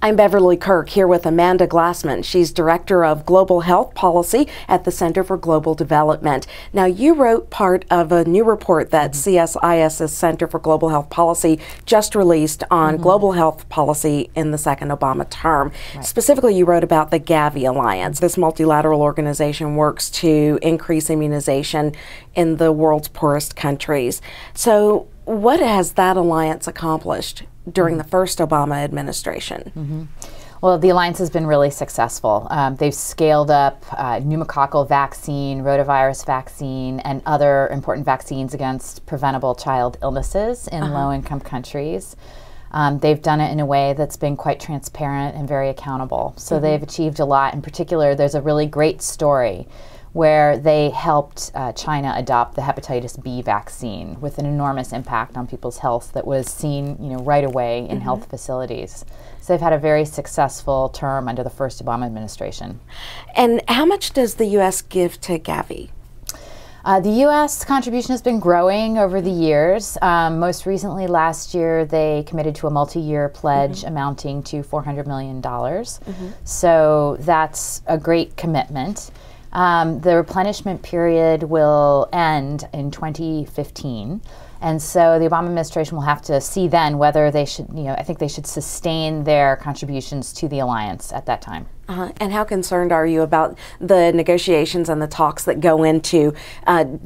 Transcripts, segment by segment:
I'm Beverly Kirk here with Amanda Glassman. She's Director of Global Health Policy at the Center for Global Development. Now, you wrote part of a new report that CSIS's Center for Global Health Policy just released on global health policy in the second Obama term. Right. Specifically, you wrote about the GAVI Alliance. This multilateral organization works to increase immunization in the world's poorest countries. So, what has that alliance accomplished during the first Obama administration? Well, the alliance has been really successful. They've scaled up pneumococcal vaccine, rotavirus vaccine, and other important vaccines against preventable child illnesses in low-income countries. They've done it in a way that's been quite transparent and very accountable. So they've achieved a lot. In particular, there's a really great story where they helped China adopt the hepatitis B vaccine with an enormous impact on people's health that was seen, right away in health facilities. So they've had a very successful term under the first Obama administration. And how much does the U.S. give to GAVI? The U.S. contribution has been growing over the years. Most recently, last year, they committed to a multi-year pledge amounting to $400 million. So that's a great commitment. The replenishment period will end in 2015, and so the Obama administration will have to see then whether they should, I think they should sustain their contributions to the alliance at that time. And how concerned are you about the negotiations and the talks that go into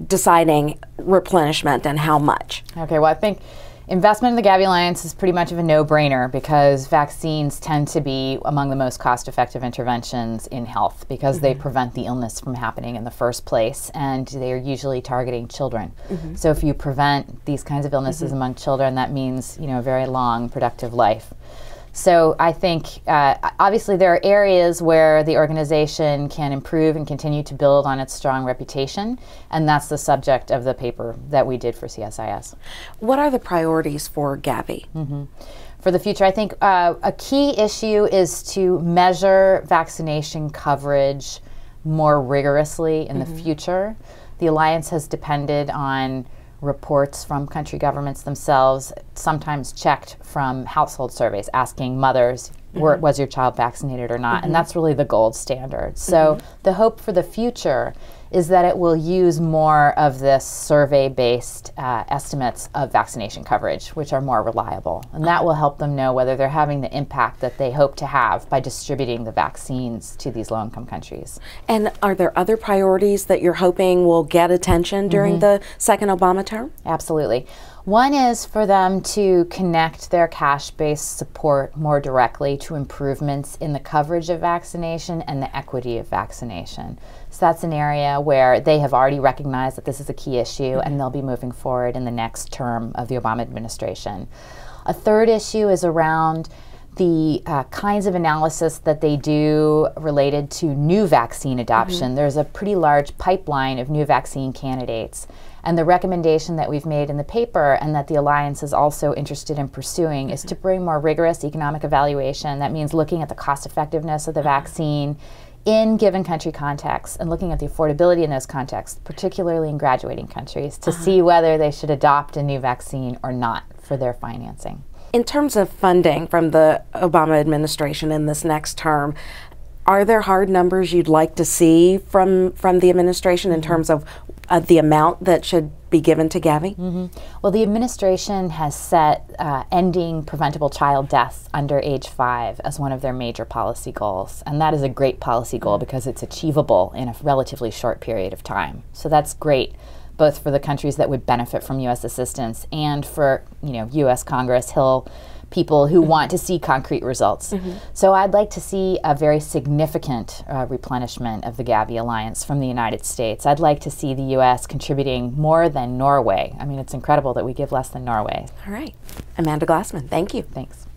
deciding replenishment and how much? Okay, well, I think investment in the GAVI Alliance is pretty much of a no-brainer because vaccines tend to be among the most cost-effective interventions in health because they prevent the illness from happening in the first place, and they are usually targeting children. So if you prevent these kinds of illnesses among children, that means a very long, productive life. So I think, obviously, there are areas where the organization can improve and continue to build on its strong reputation, and that's the subject of the paper that we did for CSIS. What are the priorities for GAVI? For the future, I think a key issue is to measure vaccination coverage more rigorously in the future. The Alliance has depended on reports from country governments themselves, sometimes checked from household surveys, asking mothers, was your child vaccinated or not? And that's really the gold standard. So the hope for the future is that it will use more of this survey-based estimates of vaccination coverage, which are more reliable. And that will help them know whether they're having the impact that they hope to have by distributing the vaccines to these low-income countries. And are there other priorities that you're hoping will get attention during the second Obama term? Absolutely. One is for them to connect their cash-based support more directly to improvements in the coverage of vaccination and the equity of vaccination. So that's an area where they have already recognized that this is a key issue and they'll be moving forward in the next term of the Obama administration. A third issue is around the kinds of analysis that they do related to new vaccine adoption. There's a pretty large pipeline of new vaccine candidates. And the recommendation that we've made in the paper and that the Alliance is also interested in pursuing is to bring more rigorous economic evaluation. That means looking at the cost effectiveness of the vaccine in given country contexts and looking at the affordability in those contexts, particularly in graduating countries, to see whether they should adopt a new vaccine or not for their financing. In terms of funding from the Obama administration in this next term, are there hard numbers you'd like to see from the administration in terms of the amount that should be given to GAVI? Well, the administration has set ending preventable child deaths under age 5 as one of their major policy goals. And that is a great policy goal because it's achievable in a relatively short period of time. So that's great, both for the countries that would benefit from U.S. assistance and for U.S. Congress, Hill, people who want to see concrete results. So I'd like to see a very significant replenishment of the GAVI Alliance from the United States. I'd like to see the U.S. contributing more than Norway. I mean, it's incredible that we give less than Norway. All right. Amanda Glassman, thank you. Thanks.